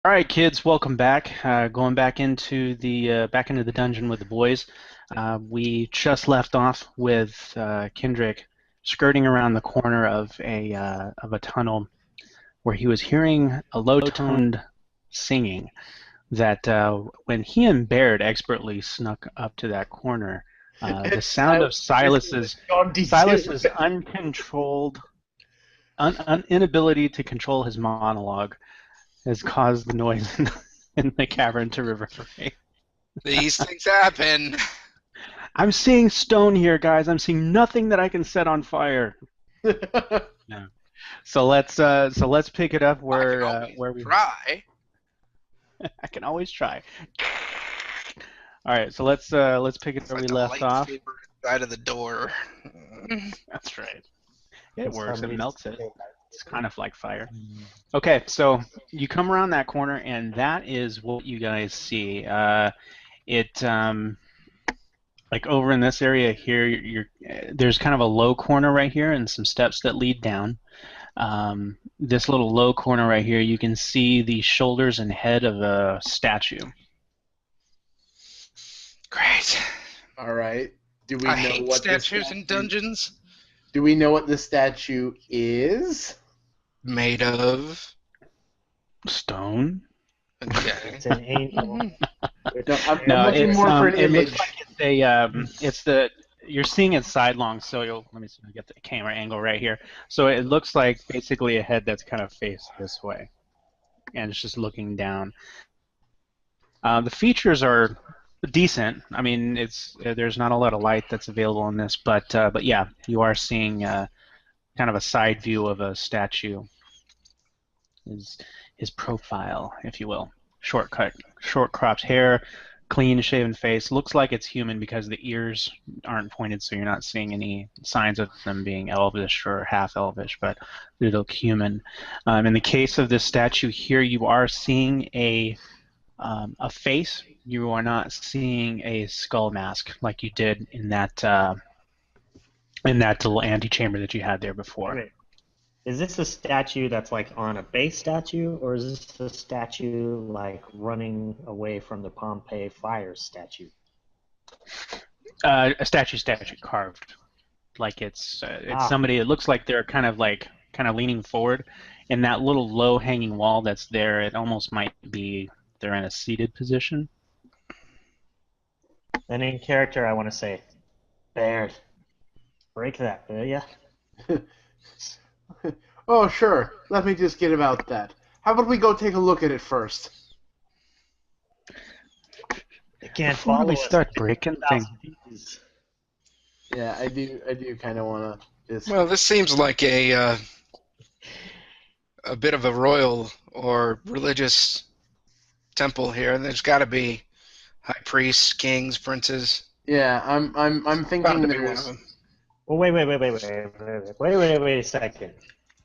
All right, kids, welcome back. Going back into the dungeon with the boys. We just left off with Kendrick skirting around the corner of a tunnel where he was hearing a low-toned singing that when he and Baird expertly snuck up to that corner, the And sound of Silas gone D2. Silas's uncontrolled inability to control his monologue has caused the noise in the cavern to reverberate. These things happen. I'm seeing stone here, guys. I'm seeing nothing that I can set on fire. Yeah. So let's pick it up I can where always we. try. I can always try. All right, so let's pick it It's where we like a left off. lightsaber inside of the door. That's right. It And works. It somebody's melts it. It's kind of like fire. Okay, so you come around that corner, and that is what you guys see. It like over in this area here, there's kind of a low corner right here, and some steps that lead down. This little low corner right here, you can see the shoulders and head of a statue. Great. All right. Do we I know hate what this statues in dungeons. Do we know what the statue is? Made of. Stone? Okay. It's an angel. I'm No, looking more for an it looks image. like it's the you're seeing it sidelong, so let me see if I get the camera angle right here. So it looks like basically a head that's kind of faced this way, and it's just looking down. The features are decent. I mean, there's not a lot of light that's available in this, but yeah, you are seeing kind of a side view of a statue. His profile, if you will. Short cropped hair, clean shaven face. Looks like it's human because the ears aren't pointed, so you're not seeing any signs of them being elvish or half elvish, but they look human. In the case of this statue here, you are seeing a face. You are not seeing a skull mask like you did in that little antechamber that you had there before. Wait, is this a statue that's like on a base statue, or is this a statue like running away from the Pompeii fire statue? A statue carved, like it's somebody. It looks like they're kind of leaning forward, and that little low hanging wall that's there. It almost might be they're in a seated position. Then in character, I want to say, Baird, break that, will ya? Oh, sure. Let me just get about that. How about we go take a look at it first? They can't Before follow we us. start breaking things. Yeah, I do kind of want to just. Well, this seems like a bit of a royal or religious temple here. There's got to be high priests, kings, princes. Yeah, I'm thinking Bound to be one of there's. them. Well, wait a second.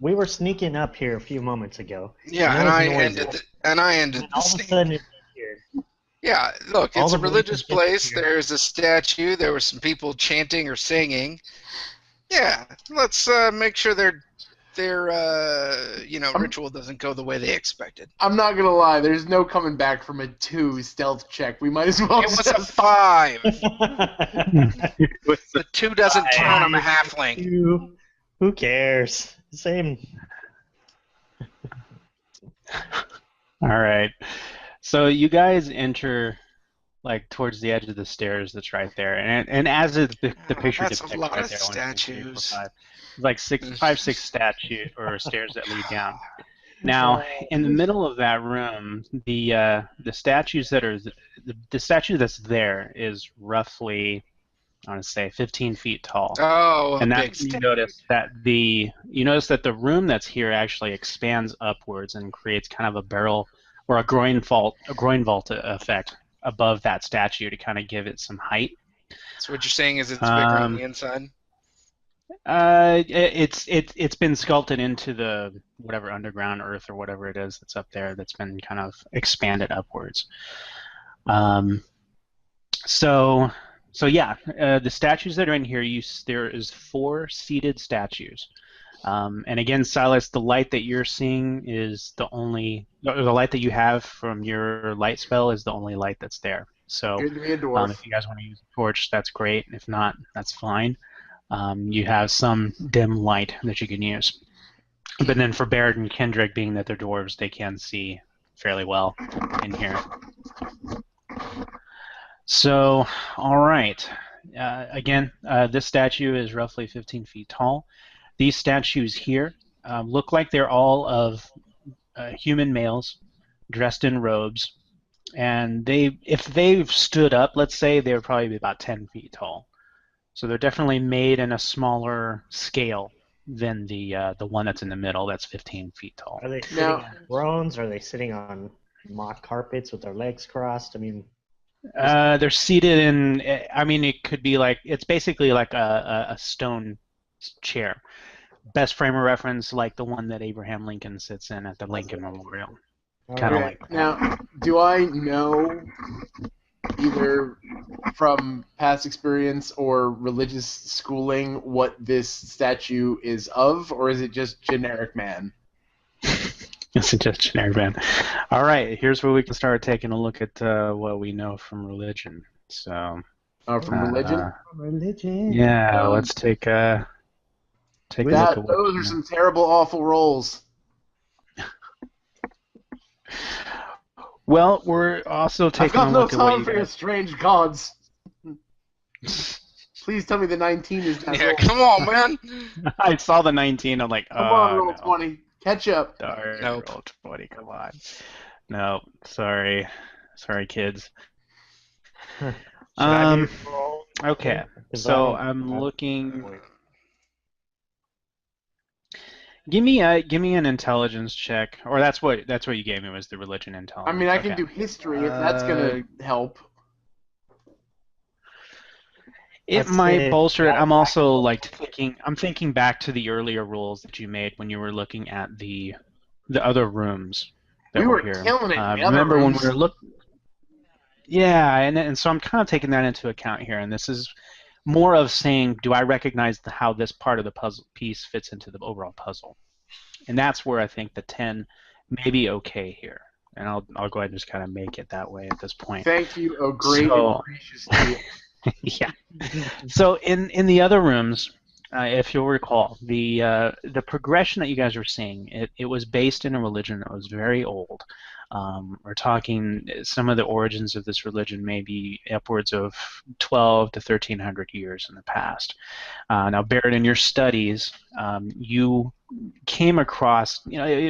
We were sneaking up here a few moments ago. Yeah, and and there I was noise. ended. And I ended And the all of a scene. sudden it disappeared. Yeah, look, All it's a the religious voices place. disappeared. There's a statue. There were some people chanting or singing. Yeah, let's make sure their ritual doesn't go the way they expected. I'm not gonna lie. There's no coming back from a 2 stealth check. We might as well. It was a 5. It was The 2 doesn't count. I'm a halfling. Who cares? Same. All right. So you guys enter like towards the edge of the stairs that's right there, and as the picture That's a depicts lot right of there, 1, 2, 3, 4, statues. 5, like 6 statue or stairs that lead down. Now, in the middle of that room, the statues that are the statue that's there is roughly, I want to say, 15 feet tall. Oh, And a that big you statue. notice that the room that's here actually expands upwards and creates kind of a barrel or a groin vault effect above that statue to kind of give it some height. So what you're saying is it's bigger on Um, the inside? it's been sculpted into the whatever underground earth or whatever it is that's up there that's been kind of expanded upwards. Um, so yeah, the statues that are in here, there is 4 seated statues. And again, Silas, the light that you're seeing is the light that you have from your light spell is the only light that's there. So Good to be a dwarf. if you guys want to use a torch, that's great. If not, that's fine. You have some dim light that you can use. But then for Baird and Kendrick, being that they're dwarves, they can see fairly well in here. So, all right. Again, this statue is roughly 15 feet tall. These statues here look like they're all of human males dressed in robes. And if they've stood up, let's say, they would probably be about 10 feet tall. So they're definitely made in a smaller scale than the one that's in the middle that's 15 feet tall. Are they sitting on thrones? Are they sitting on mock carpets with their legs crossed? I mean, they're seated in. I mean, it could be like it's basically like a stone chair. Best frame of reference, like the one that Abraham Lincoln sits in at the Lincoln Memorial. Kind of like that. Now, do I know either from past experience or religious schooling what this statue is of, or is it just generic man? It's just generic man. All right, here's where we can start taking a look at what we know from religion. So. From religion? Religion. Yeah, let's take a look at what. Those are some terrible, awful rolls. Well, we're also taking a look at what I've got no time for your strange gods. Please tell me the 19 is that roll. Come on, man. I saw the 19. I'm like, Come on, roll no. 20. Catch up. Darn, Nope. roll 20. Come on. No, sorry, kids. Okay, so I'm looking. Give me an intelligence check, or that's what you gave me was the religion intelligence. I mean, I can do history if that's gonna help. It might bolster it. I'm also like thinking back to the earlier rolls that you made when you were looking at the other rooms that We were here. killing it. Remember when we were looking? Yeah, and so I'm kind of taking that into account here, and this is more of saying, do I recognize how this part of the puzzle piece fits into the overall puzzle? And that's where I think the 10 may be okay here. And I'll go ahead and just kind of make it that way at this point. Thank you, oh great and gracious dear. Yeah. So in the other rooms, if you'll recall, the progression that you guys were seeing, it was based in a religion that was very old. We're talking some of the origins of this religion may be upwards of 12 to 1300 years in the past. Now, Barrett, in your studies, you came across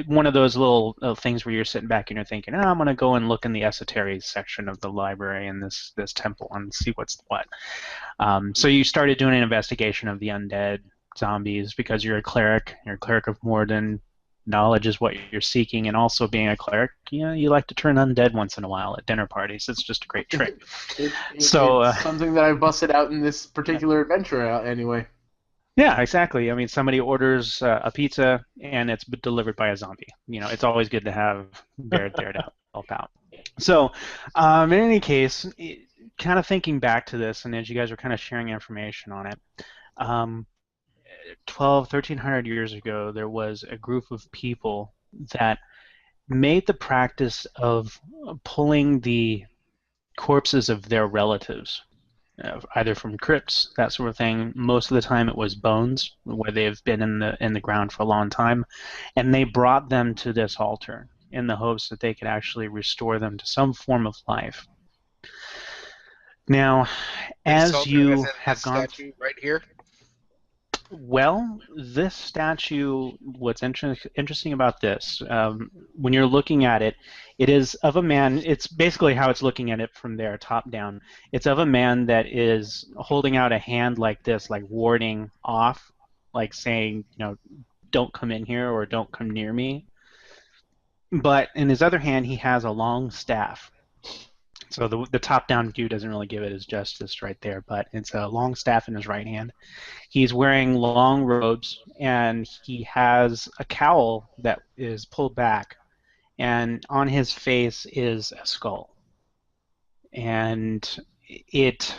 one of those little things where you're sitting back and you're thinking, I'm going to go and look in the esoteric section of the library in this temple and see what's what. So you started doing an investigation of the undead zombies because you're a cleric. You're a cleric of more than knowledge is what you're seeking, and also being a cleric, you like to turn undead once in a while at dinner parties. It's just a great trick. It's something that I busted out in this particular adventure anyway. Yeah, exactly. I mean, somebody orders a pizza and it's delivered by a zombie. It's always good to have Baird there to help out. So, in any case, kind of thinking back to this, and as you guys were kind of sharing information on it, 1,300 years ago, there was a group of people that made the practice of pulling the corpses of their relatives, either from crypts, that sort of thing. Most of the time it was bones, where they've been in the ground for a long time, and they brought them to this altar in the hopes that they could actually restore them to some form of life. Now, as you have gone... right here? Well, this statue, what's interesting about this, when you're looking at it, it is of a man. It's basically how it's looking at it from there, top down. It's of a man that is holding out a hand like this, like warding off, like saying, don't come in here or don't come near me. But in his other hand, he has a long staff. So the top-down view doesn't really give it as justice right there, but it's a long staff in his right hand. He's wearing long robes, and he has a cowl that is pulled back, and on his face is a skull. And it's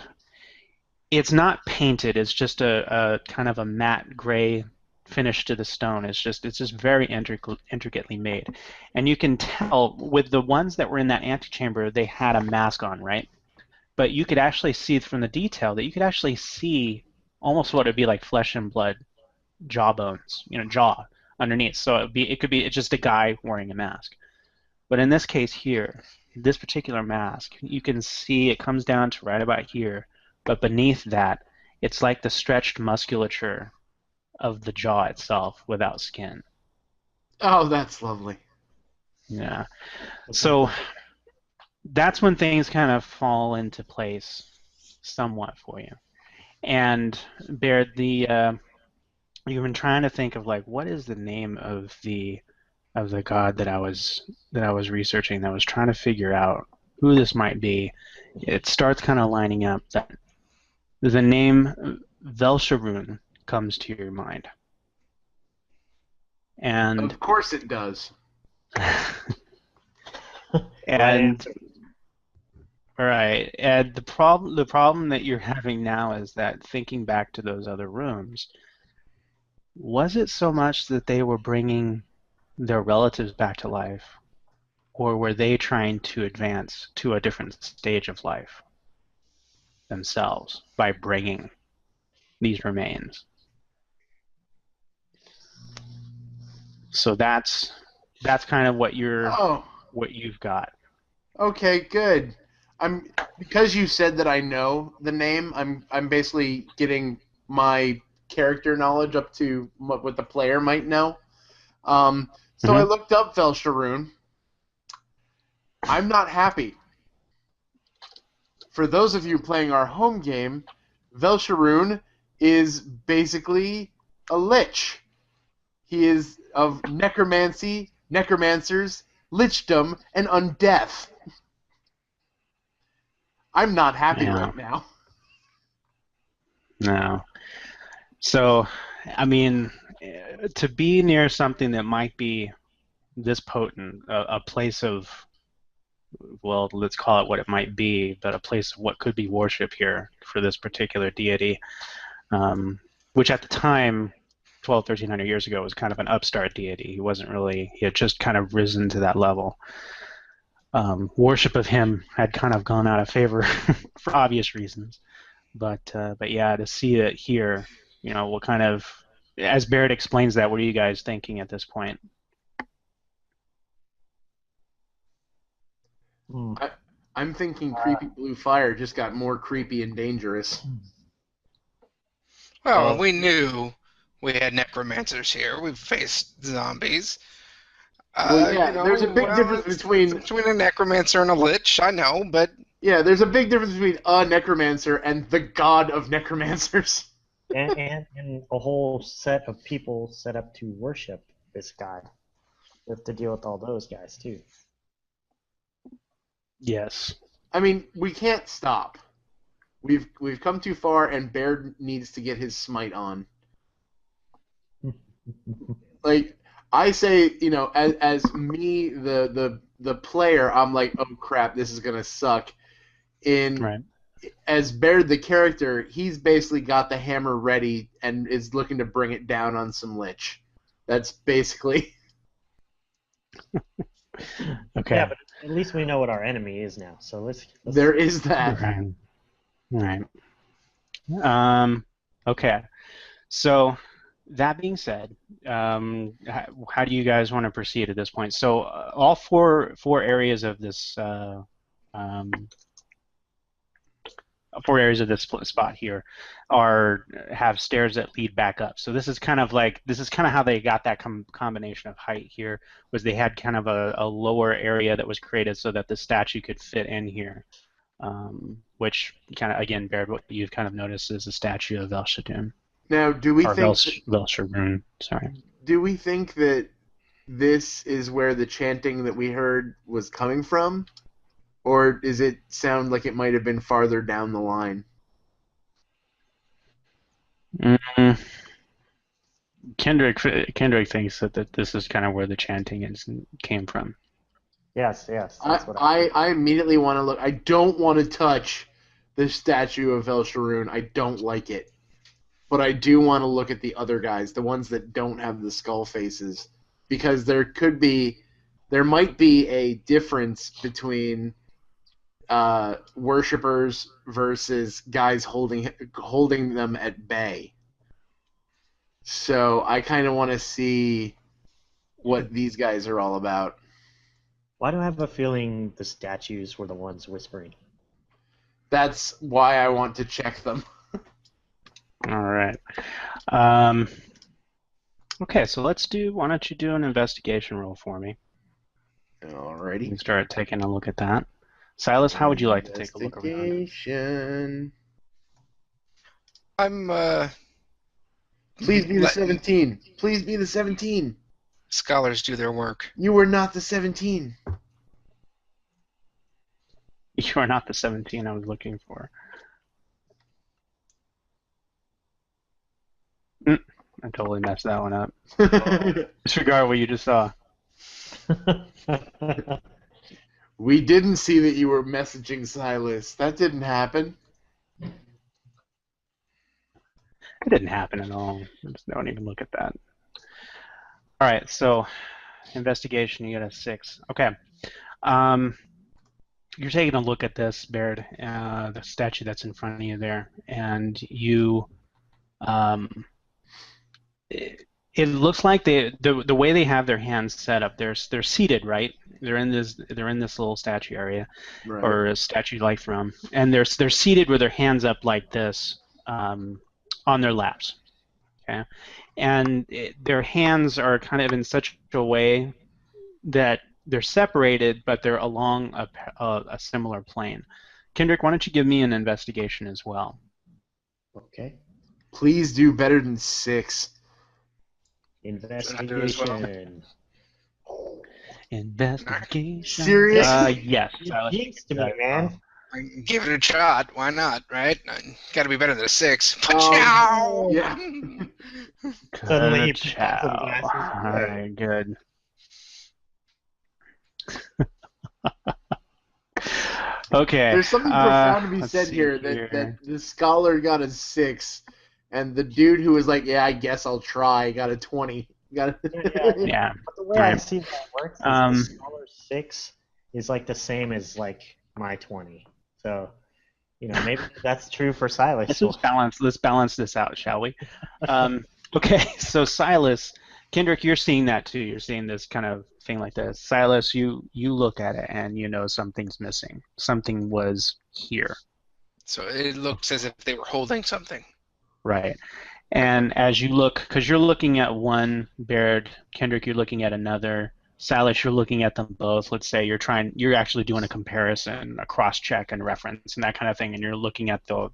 not painted. It's just a kind of a matte gray finished to the stone. It's just very intricately made, and you can tell with the ones that were in that antechamber, they had a mask on, right? But you could actually see from the detail that you could actually see almost what would be like flesh and blood jawbones, jaw underneath. So it could be it's just a guy wearing a mask. But in this case here, this particular mask, you can see it comes down to right about here, but beneath that, it's like the stretched musculature of the jaw itself without skin. Oh, that's lovely. Yeah. So that's when things kind of fall into place somewhat for you. And Baird, you've been trying to think of like what is the name of the god that I was researching, that I was trying to figure out who this might be. It starts kind of lining up that the name Velsharun comes to your mind. And Of course it does. and right, and the problem that you're having now is that thinking back to those other rooms, was it so much that they were bringing their relatives back to life, or were they trying to advance to a different stage of life themselves by bringing these remains? So that's kind of what you've got. Okay, good. Because you said that I know the name, I'm basically getting my character knowledge up to what the player might know. So I looked up Velsharun. I'm not happy. For those of you playing our home game, Velsharun is basically a lich. He is of necromancy, necromancers, lichdom, and undeath. I'm not happy right now. No. So, I mean, to be near something that might be this potent, a place of, well, let's call it what it might be, but a place of what could be worship here for this particular deity, which at the time, 1,300 years ago, was kind of an upstart deity. He had just kind of risen to that level. Worship of him had kind of gone out of favor for obvious reasons. But yeah, to see it here, what kind of, as Barrett explains that, what are you guys thinking at this point? I'm thinking creepy blue fire just got more creepy and dangerous. Well, we knew we had necromancers here. We've faced zombies. Well, yeah, there's a big difference between a necromancer and a lich, I know, but... Yeah, there's a big difference between a necromancer and the god of necromancers. and a whole set of people set up to worship this guy. We have to deal with all those guys, too. Yes. I mean, we can't stop. We've come too far, and Baird needs to get his smite on. Like, I say, as me, the player, I'm like, oh crap, this is gonna suck. Right. As Baird the character, he's basically got the hammer ready and is looking to bring it down on some lich. That's basically. Okay. Yeah, but at least we know what our enemy is now. So let's... There is that. Right. Okay. So that being said, how do you guys want to proceed at this point? So all four areas of this spot here have stairs that lead back up. So this is kind of how they got that combination of height here, was they had kind of a lower area that was created so that the statue could fit in here, which kind of, again, Baird, what you've kind of noticed is a statue of Velsharun. Now, do we think Velsharun? Sorry. Do we think that this is where the chanting that we heard was coming from? Or does it sound like it might have been farther down the line? Kendrick thinks that this is kind of where the chanting came from. Yes. That's what I immediately want to look. I don't want to touch the statue of Velsharun. I don't like it. but I do want to look at the other guys, the ones that don't have the skull faces, because there might be a difference between worshippers versus guys holding them at bay. So I kind of want to see what these guys are all about. Why do I have a feeling the statues were the ones whispering? That's why I want to check them. All right. Okay, so why don't you do an investigation roll for me? Alrighty. You start taking a look at that. Silas, how would you like to take a look around? Investigation. I'm Please be the letting 17. Please be the 17. scholars do their work. You were not the 17. You are not the 17 I was looking for. I totally messed that one up. Disregard what you just saw. We didn't see that you were messaging Silas. That didn't happen. It didn't happen at all. Just don't even look at that. All right, so investigation, you got a 6. Okay. You're taking a look at this, Baird, the statue that's in front of you there, and you, it looks like the way they have their hands set up, they're seated, right? They're in this little statue area, Right. or a statue-like throne, and they're seated with their hands up like this, on their laps. Okay, and their hands are kind of in such a way that they're separated, but they're along a similar plane. Kendrick, why don't you give me an investigation as well? Okay. Please do better than 6. Investigation. Investigation. Serious? Yes. You jinxed me, man. Give it a shot. Why not, right? Got to be better than a 6. Oh, yeah. Suddenly he Good puts on some job. glasses. All right, good. Okay. There's something profound to be let's said see here that the scholar got a 6, and the dude who was like, "Yeah, I guess I'll try," got a 20. Yeah. But the way I see that works is the scholar's 6 is like the same as like my 20. So, maybe that's true for Silas. Let's balance this out, shall we? Okay, so Silas, Kendrick, you're seeing that too. You're seeing this kind of thing like this. Silas, you look at it and you know something's missing. Something was here. So it looks as if they were holding something. Right. And as you look, because you're looking at one, Baird, Kendrick, you're looking at another. Silas, you're looking at them both. Let's say you're actually doing a comparison, a cross-check and reference and that kind of thing, and you're looking at the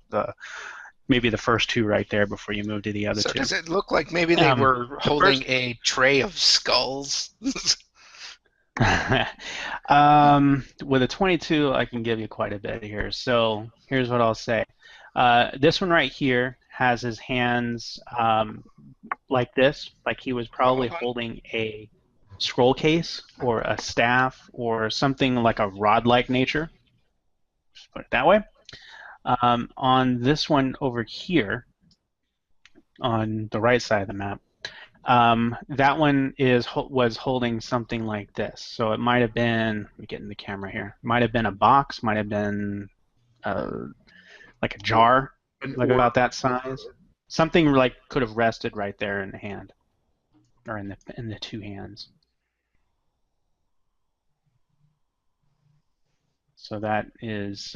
maybe the first two right there before you move to the other two. So does it look like maybe they were holding a tray of skulls? With a 22, I can give you quite a bit here. So here's what I'll say. This one right here has his hands like this, like he was probably holding a scroll case or a staff or something like a rod-like nature. Just put it that way. On this one over here, on the right side of the map, that one was holding something like this. So it might have been, let me get in the camera here, might have been a box, might have been like a jar, like about that size. Something like could have rested right there in the hand, or in the two hands. So that is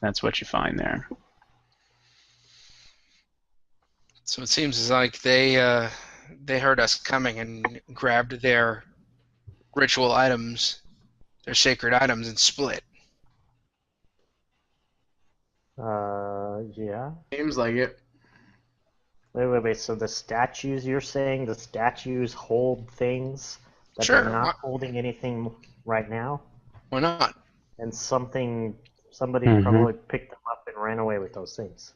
that's what you find there. So it seems as like they heard us coming and grabbed their ritual items, their sacred items, and split. Yeah. Seems like it. Wait. So the statues, you're saying the statues hold things that Sure. they're not holding anything right now? Why not? And somebody Mhm. probably picked them up and ran away with those things.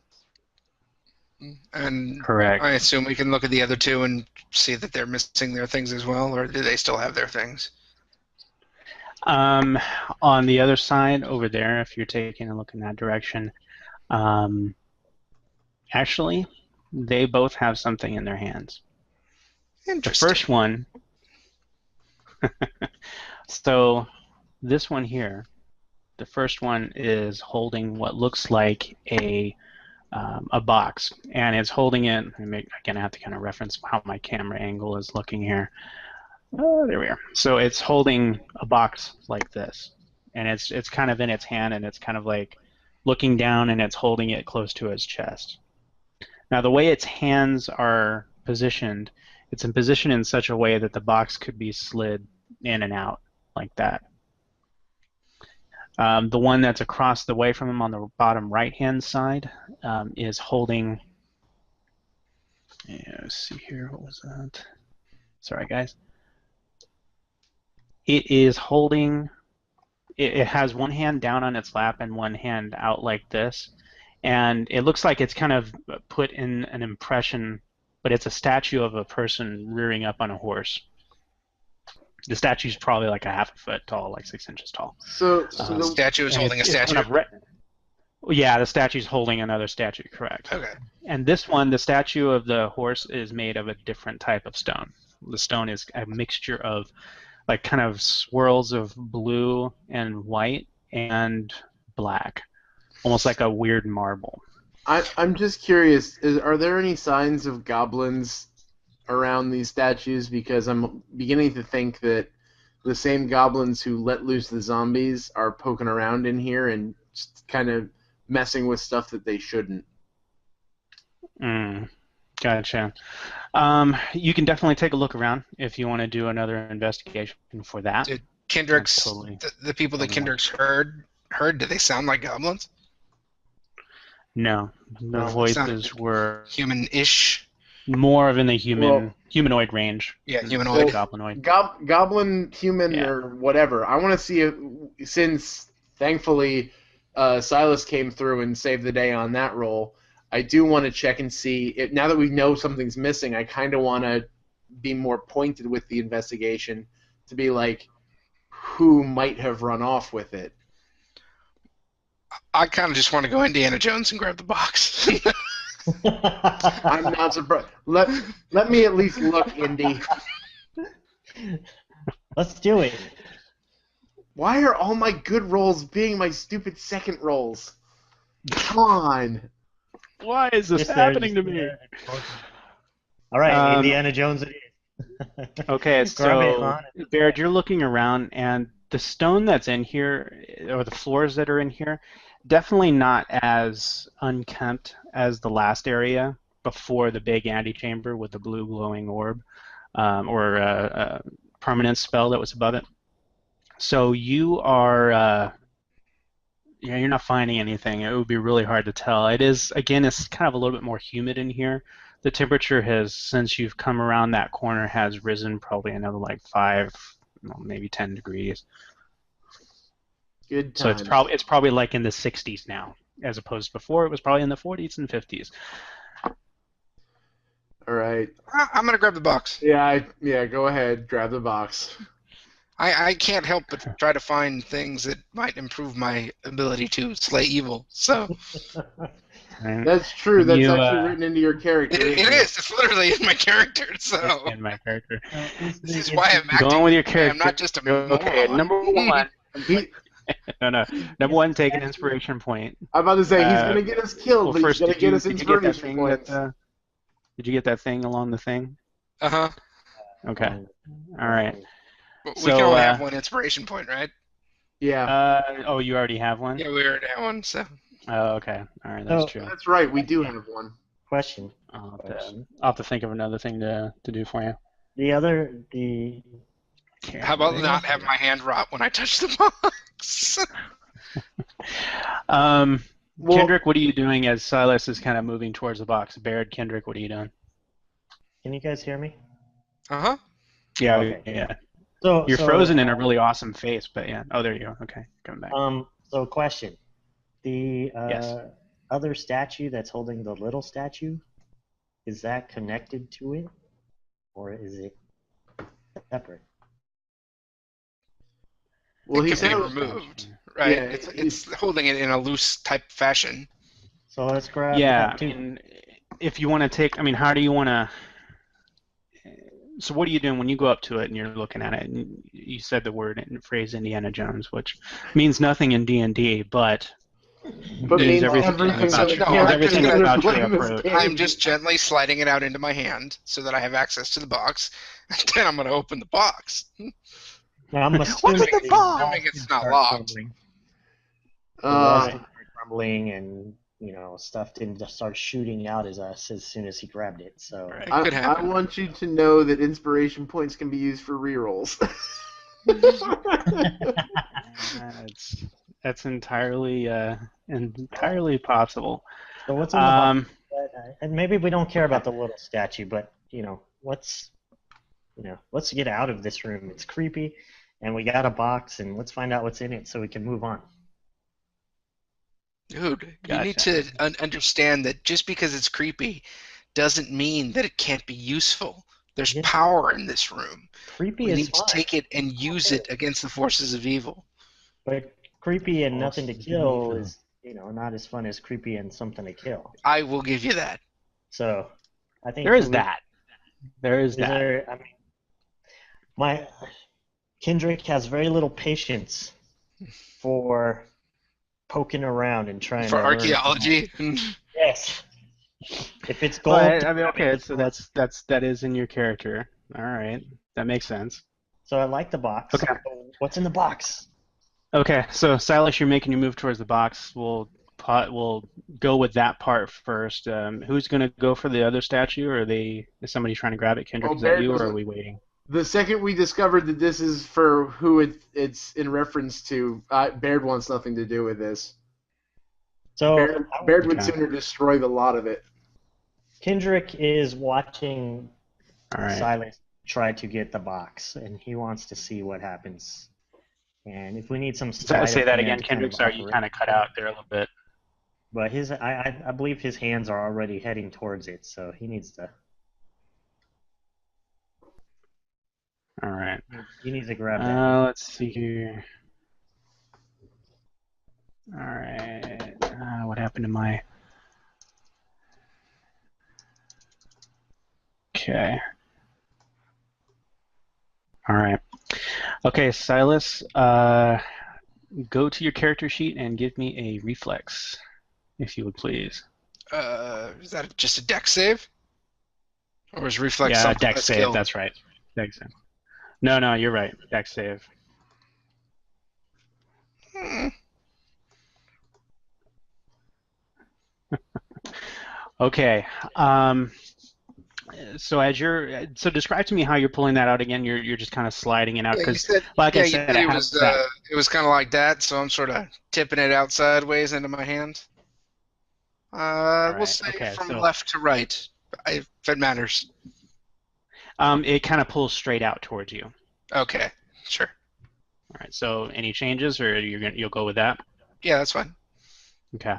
And Correct. I assume we can look at the other two and see that they're missing their things as well, or do they still have their things? On the other side over there, if you're taking a look in that direction, actually, they both have something in their hands. The Interesting. first one, so this one here, the first one is holding what looks like a box, and it's holding it. Again, I have to kind of reference how my camera angle is looking here. Oh, there we are. So it's holding a box like this, and it's kind of in its hand, and it's kind of like looking down, and it's holding it close to its chest. Now, the way its hands are positioned, it's in position in such a way that the box could be slid in and out like that. The one that's across the way from him on the bottom right-hand side is holding. Yeah, let's see here. What was that? Sorry, guys. It is holding. It has one hand down on its lap and one hand out like this, and it looks like it's kind of put in an impression, but it's a statue of a person rearing up on a horse. The statue's probably like a half a foot tall, like 6 inches tall. So The statue is holding a statue. Yeah, the statue's holding another statue, correct. Okay. And this one, the statue of the horse, is made of a different type of stone. The stone is a mixture of like kind of swirls of blue and white and black, almost like a weird marble. I'm just curious, are there any signs of goblins around these statues? Because I'm beginning to think that the same goblins who let loose the zombies are poking around in here and just kind of messing with stuff that they shouldn't. Gotcha. You can definitely take a look around if you want to do another investigation for that. Did Kendrick's Totally. the people that Kendrick's heard? Did they sound like goblins? No, the voices were Human-ish. more of in the humanoid range. Yeah, humanoid. Goblinoid. Goblin, human, or whatever. I want to see it, since thankfully Silas came through and saved the day on that roll. I do want to check and see it. Now that we know something's missing, I kind of want to be more pointed with the investigation to be like, who might have run off with it. I kind of just want to go Indiana Jones and grab the box. I'm not surprised. Let me at least look, Indy. Let's do it. Why are all my good rolls being my stupid second rolls? Come on. Why is this happening to me? All right, Indiana Jones it is. Okay, so Baird, you're looking around, and the stone that's in here, or the floors that are in here, definitely not as unkempt as the last area before the big antechamber with the blue glowing orb, or a permanent spell that was above it. So you are, you're not finding anything. It would be really hard to tell. It is, again, it's kind of a little bit more humid in here. The temperature has, since you've come around that corner, has risen probably another like 5, maybe 10 degrees. Good So times. it's probably like in the 60s now, as opposed to before it was probably in the 40s and 50s. All right. I'm gonna grab the box. Yeah, go ahead. Grab the box. I can't help but try to find things that might improve my ability to slay evil. So That's true. That's actually written into your character. it is. It's literally in my character. So in my character. This is why I'm acting. Going with your character. I'm not just a Okay, moron. number one. No. Number one, take an inspiration point. I'm about to say he's gonna get us killed, but he's gonna get us inspiration points. Did you get that thing along the thing? Uh-huh. Okay. All right. We can only have one inspiration point, right? Yeah. Oh, you already have one? Yeah, we already have one, so. Oh, okay. All right, that's true. That's right. We do have one. Question. I'll have to think of another thing to do for you. How about not have my hand rot when I touch the box? Kendrick, what are you doing as Silas is kind of moving towards the box? Baird, Kendrick, what are you doing? Can you guys hear me? Uh-huh. Yeah, Okay. yeah. So You're frozen in a really awesome face, but yeah. Oh, there you go. Okay, coming back. So question. The Yes. other statue that's holding the little statue, is that connected to it? Or is it separate? Well, It he can said be removed, right? Yeah, it's holding it in a loose type fashion. So let's grab Yeah, that too. if you want to take, I mean, how do you want to? So what are you doing when you go up to it and you're looking at it? And you said the word and phrase Indiana Jones, which means nothing in D&D, but But means means everything everything so about to you. the no, Means I'm just everything gonna about your playing this approach. game. I'm just gently sliding it out into my hand so that I have access to the box, and then I'm gonna open the box. Now, I'm assuming in the the box? walls Assuming it's didn't not start locked. crumbling. The walls Uh, didn't start crumbling, and stuff didn't just start shooting out at us as soon as he grabbed it. So It could I happen. want you to know that inspiration points can be used for rerolls. That's entirely entirely possible. So what's in the box? And maybe we don't care about the little statue, but let's get out of this room. It's creepy, and we got a box, and let's find out what's in it so we can move on. Dude, Gotcha. you need to understand that just because it's creepy doesn't mean that it can't be useful. There's Yeah. power in this room. Creepy We is need to fun, take it and use it against the forces of evil. but creepy and nothing to Forces of kill evil. is not as fun as creepy and something to kill. I will give you that. So I think There is that. There is that. I mean, my Kendrick has very little patience for poking around and trying For to learn. archaeology. Yes. If it's gold, Well, I mean, okay, so that is in your character. All right, that makes sense. so I like the box. Okay. What's in the box? Okay, so Silas, you're making your move towards the box. We'll go with that part first. Who's going to go for the other statue, or is somebody trying to grab it? Kendrick, Well, is that Baird you, or doesn't- are we waiting? The second we discovered that this is for who it's in reference to, Baird wants nothing to do with this. So Baird would Okay. sooner destroy the lot of it. Kendrick is watching All right. Silas try to get the box, and he wants to see what happens. And if we need some Say that hand again, to Kendrick. Sorry, you kind of cut out there a little bit. But I believe his hands are already heading towards it, so he needs to. All right. He needs to grab that. Let's see here. All right. What happened to my? Okay. All right. Okay, Silas. Go to your character sheet and give me a reflex, if you would please. Is that just a dex save? Or is reflex Yeah, something dex a save. skill? That's right. Dex save. No, you're right. Dex save. Okay. So describe to me how you're pulling that out again. You're just kind of sliding it out Yeah, you because, said, like yeah, I you said, said it has that. it was kind of like that, so I'm sort of tipping it out sideways into my hand. We'll right, say okay, from so- left to right, if it matters. It kind of pulls straight out towards you. Okay, sure. All right. So any changes, or you'll go with that? Yeah, that's fine. Okay.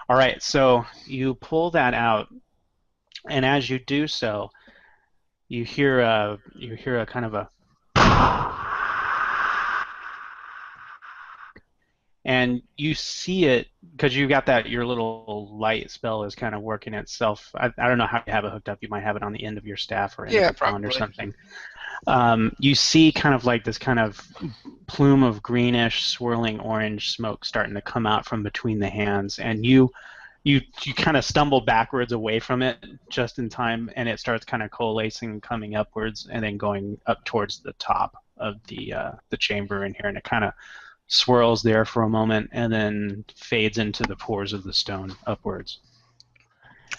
All right. So you pull that out, and as you do so, you hear a kind of a, and you see it because you got that your little light spell is kind of working itself. I don't know how you have it hooked up. You might have it on the end of your staff or end Yeah, of your wand or probably. something. You see kind of like this kind of plume of greenish swirling orange smoke starting to come out from between the hands, and you kind of stumble backwards away from it just in time, and it starts kind of coalescing, coming upwards, and then going up towards the top of the chamber in here, and it kind of swirls there for a moment, and then fades into the pores of the stone upwards.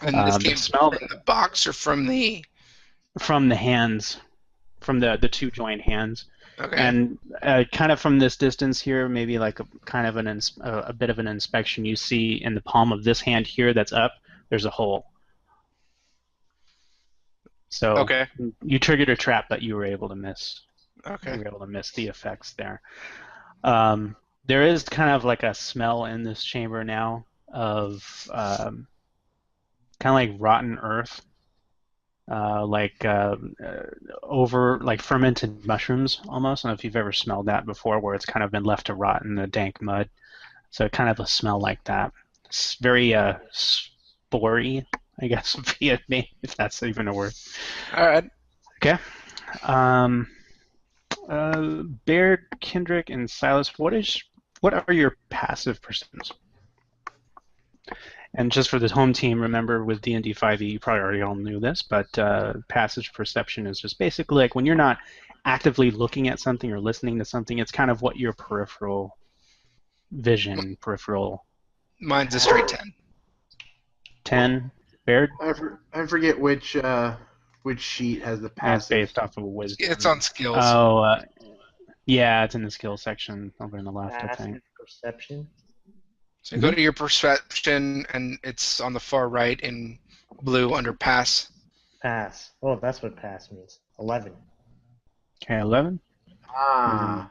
And this The came smell from the box or from the... from the hands, from the two joined hands. Okay. And kind of from this distance here, maybe like a bit of an inspection, you see in the palm of this hand here that's up, there's a hole. So Okay. you triggered a trap, but you were able to miss. Okay. You were able to miss the effects there. There is kind of like a smell in this chamber now of kind of like rotten earth. Like fermented mushrooms almost. I don't know if you've ever smelled that before, where it's kind of been left to rot in the dank mud. So kind of a smell like that. It's very spory, I guess, via name, if that's even a word. All right. Okay. Baird, Kendrick, and Silas, what are your passive perceptions? And just for the home team, remember with D&D 5e, you probably already all knew this, but passive perception is just basically like when you're not actively looking at something or listening to something, it's kind of what your peripheral vision, peripheral. Mine's a straight 10. 10. Baird? I forget which sheet has the It's passive. based off of wisdom. It's on skills. Oh, yeah, it's in the skill section over on the left, I think. Passive perception. So go to your perception, and it's on the far right in blue under pass. Pass. Oh, that's what pass means. 11. Okay, 11. Ah.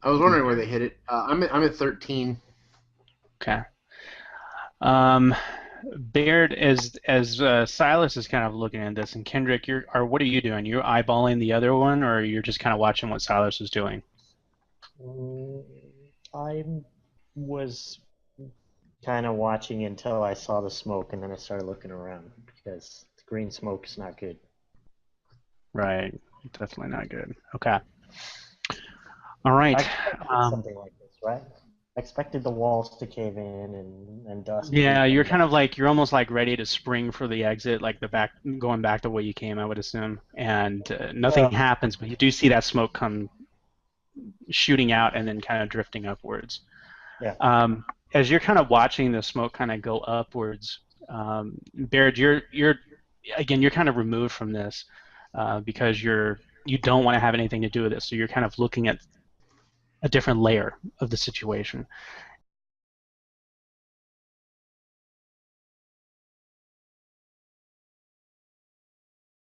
I was wondering where they hit it. I'm at 13. Okay. Baird, as Silas is kind of looking at this, and Kendrick, what are you doing? You're eyeballing the other one, or you're just kind of watching what Silas is doing? I was kind of watching until I saw the smoke, and then I started looking around because the green smoke is not good. Right, definitely not good. Okay. All right. I expected something like this, right? I expected the walls to cave in and dust. Yeah, you're kind of like you're almost like ready to spring for the exit, like going back the way you came, I would assume, and nothing happens, but you do see that smoke come shooting out and then kind of drifting upwards. Yeah. As you're kind of watching the smoke kind of go upwards, Baird, you're kind of removed from this because you don't want to have anything to do with it, so you're kind of looking at a different layer of the situation.